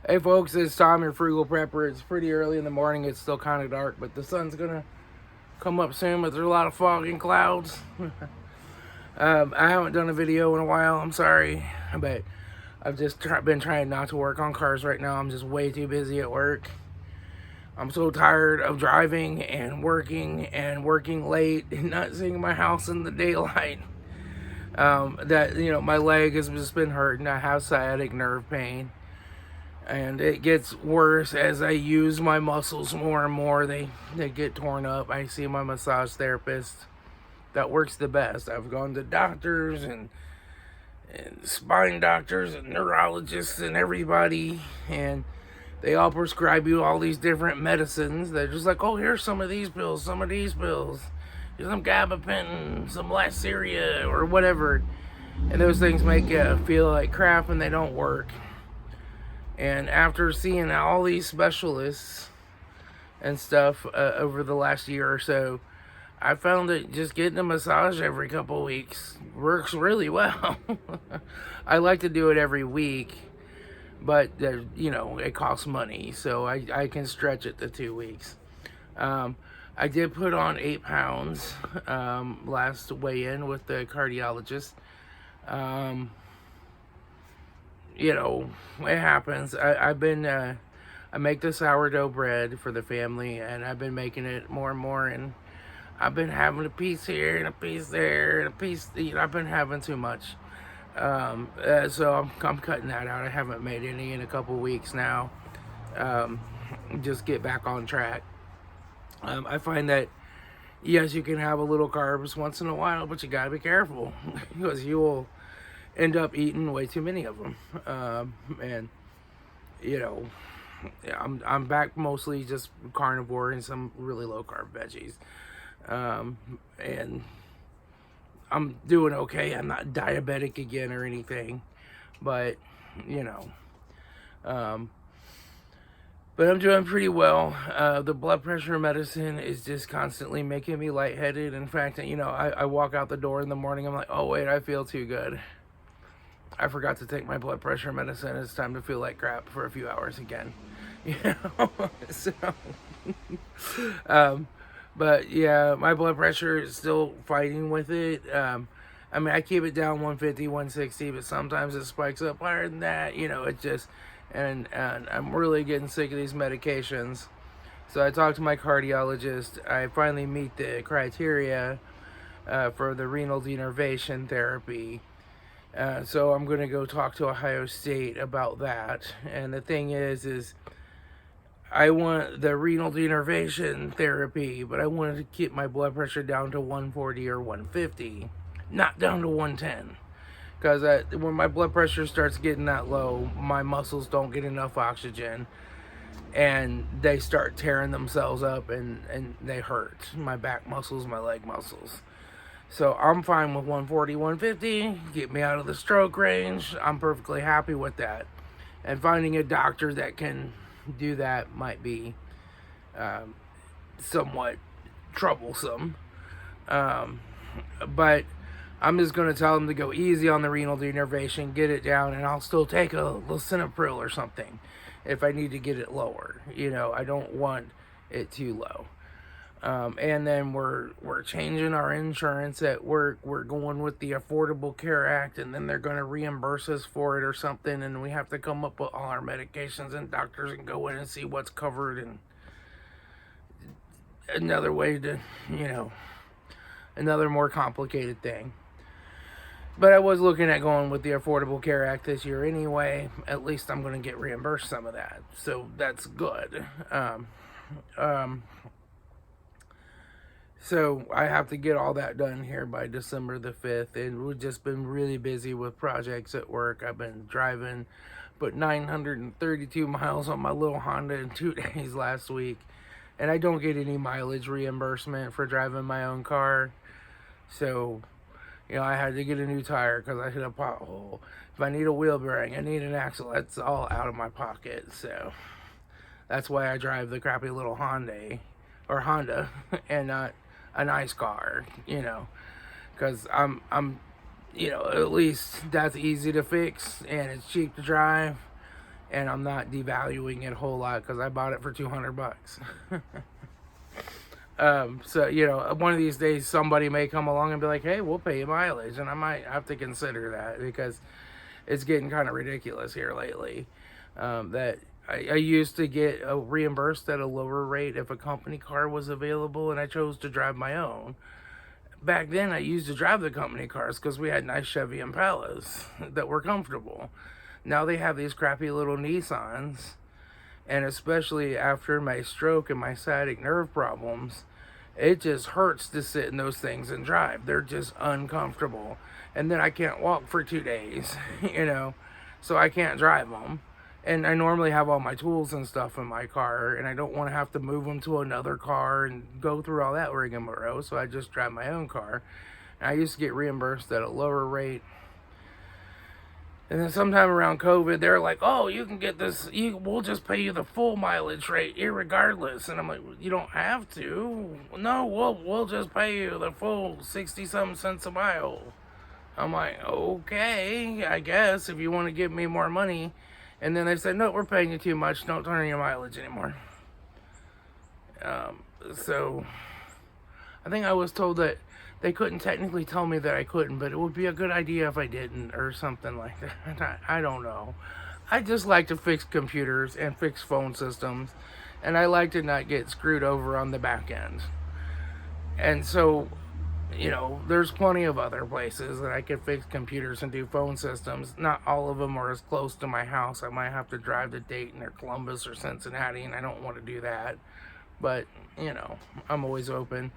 Hey folks, it's Tom, your FrugalPrepper. It's pretty early in the morning. It's still kind of dark, but the sun's gonna come up soon. But there's a lot of fog and clouds. I haven't done a video in a while. I'm sorry, but I've just been trying not to work on cars right now. I'm just way too busy at work. I'm so tired of driving and working late and not seeing my house in the daylight. That my leg has just been hurting. I have sciatic nerve pain. And it gets worse as I use my muscles more and more. They get torn up. I see my massage therapist. That works the best. I've gone to doctors and spine doctors and neurologists and everybody, and they all prescribe you all these different medicines. They're just like, oh, here's some of these pills, some of these pills. Here's some gabapentin, some Laceria, or whatever. And those things make you feel like crap and they don't work. And after seeing all these specialists and stuff over the last year or so, I found that just getting a massage every couple of weeks works really well. I like to do it every week, but it costs money, so I can stretch it to 2 weeks. I did put on 8 pounds last weigh-in with the cardiologist. It happens. I make the sourdough bread for the family, and I've been making it more and more, and I've been having a piece here and a piece there and a piece. I've been having too much, so I'm cutting that out. I haven't made any in a couple weeks now. Just get back on track. I find that yes, you can have a little carbs once in a while, but you gotta be careful because you will end up eating way too many of them. And I'm back mostly just carnivore and some really low carb veggies. And I'm doing okay. I'm not diabetic again or anything, but but I'm doing pretty well. The blood pressure medicine is just constantly making me lightheaded. In fact, I walk out the door in the morning, I'm like, oh wait, I feel too good. I forgot to take my blood pressure medicine. It's time to feel like crap for a few hours again. So, but yeah, my blood pressure is still fighting with it. I keep it down 150, 160, but sometimes it spikes up higher than that. It just, and I'm really getting sick of these medications. So I talked to my cardiologist. I finally meet the criteria for the renal denervation therapy. So I'm going to go talk to Ohio State about that. And the thing is I want the renal denervation therapy, but I wanted to keep my blood pressure down to 140 or 150, not down to 110. Because when my blood pressure starts getting that low, my muscles don't get enough oxygen, and they start tearing themselves up, and they hurt. My back muscles, my leg muscles. So I'm fine with 140, 150, get me out of the stroke range. I'm perfectly happy with that. And finding a doctor that can do that might be somewhat troublesome. But I'm just going to tell them to go easy on the renal denervation, get it down, and I'll still take a lisinopril or something if I need to get it lower. I don't want it too low. And then we're changing our insurance at work. We're going with the Affordable Care Act, and then they're going to reimburse us for it or something, and we have to come up with all our medications and doctors and go in and see what's covered, and another way to, another more complicated thing. But I was looking at going with the Affordable Care Act this year anyway. At least I'm going to get reimbursed some of that, so that's good. So I have to get all that done here by December the 5th. And we've just been really busy with projects at work. I've been driving, put 932 miles on my little Honda in 2 days last week. And I don't get any mileage reimbursement for driving my own car. So, I had to get a new tire because I hit a pothole. If I need a wheel bearing, I need an axle. That's all out of my pocket. So that's why I drive the crappy little Honda and not a nice car, because I'm at least that's easy to fix and it's cheap to drive, and I'm not devaluing it a whole lot because I bought it for $200. So, you know, one of these days somebody may come along and be like, hey, we'll pay you mileage. And I might have to consider that because it's getting kind of ridiculous here lately. That I used to get reimbursed at a lower rate if a company car was available and I chose to drive my own. Back then, I used to drive the company cars because we had nice Chevy Impalas that were comfortable. Now they have these crappy little Nissans, and especially after my stroke and my sciatic nerve problems, it just hurts to sit in those things and drive. They're just uncomfortable. And then I can't walk for 2 days, you know, so I can't drive them. And I normally have all my tools and stuff in my car, and I don't want to have to move them to another car and go through all that rigmarole, so I just drive my own car. And I used to get reimbursed at a lower rate. And then sometime around COVID, they're like, oh, you can get this, we'll just pay you the full mileage rate irregardless. And I'm like, you don't have to. No, we'll just pay you the full 60-something cents a mile. I'm like, okay, I guess, if you want to give me more money. And then they said, no, we're paying you too much. Don't turn in your mileage anymore. So I think I was told that they couldn't technically tell me that I couldn't, but it would be a good idea if I didn't or something like that. I don't know. I just like to fix computers and fix phone systems, and I like to not get screwed over on the back end. And so, you know, there's plenty of other places that I could fix computers and do phone systems. Not all of them are as close to my house. I might have to drive to Dayton or Columbus or Cincinnati, and I don't want to do that. But, you know, I'm always open.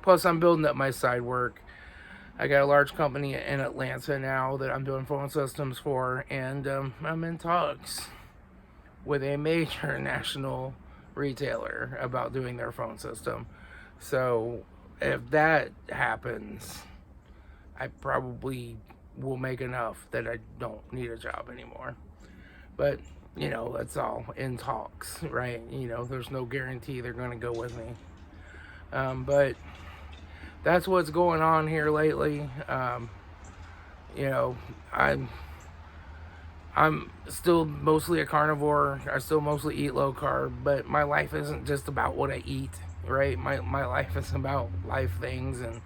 Plus, I'm building up my side work. I got a large company in Atlanta now that I'm doing phone systems for, and I'm in talks with a major national retailer about doing their phone system. So if that happens, I probably will make enough that I don't need a job anymore. But, you know, that's all in talks, right? You know, there's no guarantee they're going to go with me. But that's what's going on here lately. You know, I'm still mostly a carnivore. I still mostly eat low carb, but my life isn't just about what I eat, right? My life is about life things and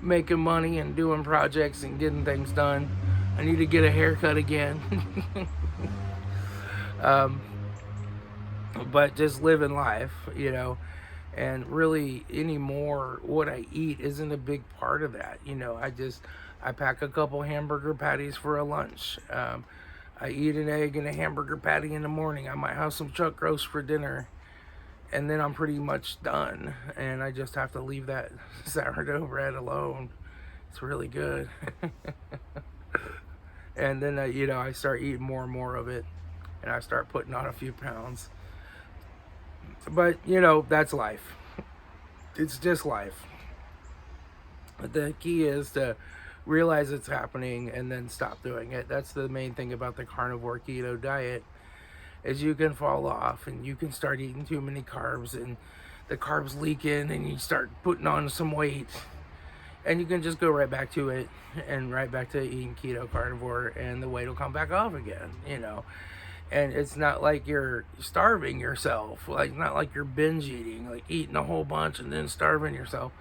making money and doing projects and getting things done. I need to get a haircut again. But just living life, you know. And really anymore, what I eat isn't a big part of that. You know, I pack a couple hamburger patties for a lunch. I eat an egg and a hamburger patty in the morning. I might have some chuck roast for dinner. And then I'm pretty much done. And I just have to leave that sourdough bread alone. It's really good. And then, you know, I start eating more and more of it. And I start putting on a few pounds. But, you know, that's life. It's just life. But the key is to realize it's happening and then stop doing it. That's the main thing about the carnivore keto diet, is you can fall off and you can start eating too many carbs and the carbs leak in and you start putting on some weight. And you can just go right back to it and right back to eating keto carnivore and the weight will come back off again, you know. And it's not like you're starving yourself, like not like you're binge eating, like eating a whole bunch and then starving yourself.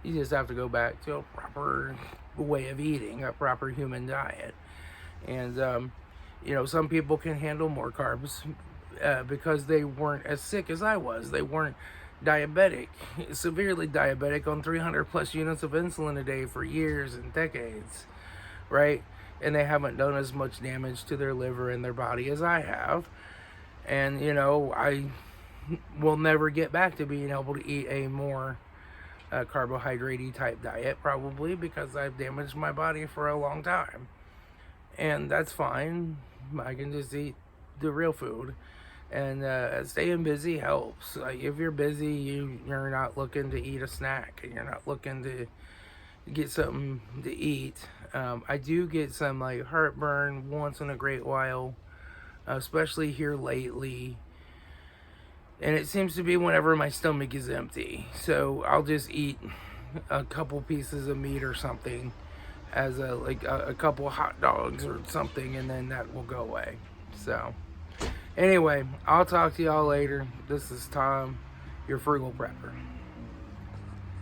You just have to go back to a proper way of eating, a proper human diet. And you know, some people can handle more carbs because they weren't as sick as I was. They weren't diabetic, severely diabetic on 300 plus units of insulin a day for years and decades, right? And they haven't done as much damage to their liver and their body as I have. And, you know, I will never get back to being able to eat a more carbohydrate-y type diet, probably because I've damaged my body for a long time. And that's fine. I can just eat the real food. And staying busy helps. Like, if you're busy, you're not looking to eat a snack, and you're not looking to get something to eat. I do get some like heartburn once in a great while, especially here lately, and it seems to be whenever my stomach is empty. So I'll just eat a couple pieces of meat or something as a couple hot dogs or something, and then that will go away. So Anyway, I'll talk to y'all later. This is Tom, your Frugal Prepper.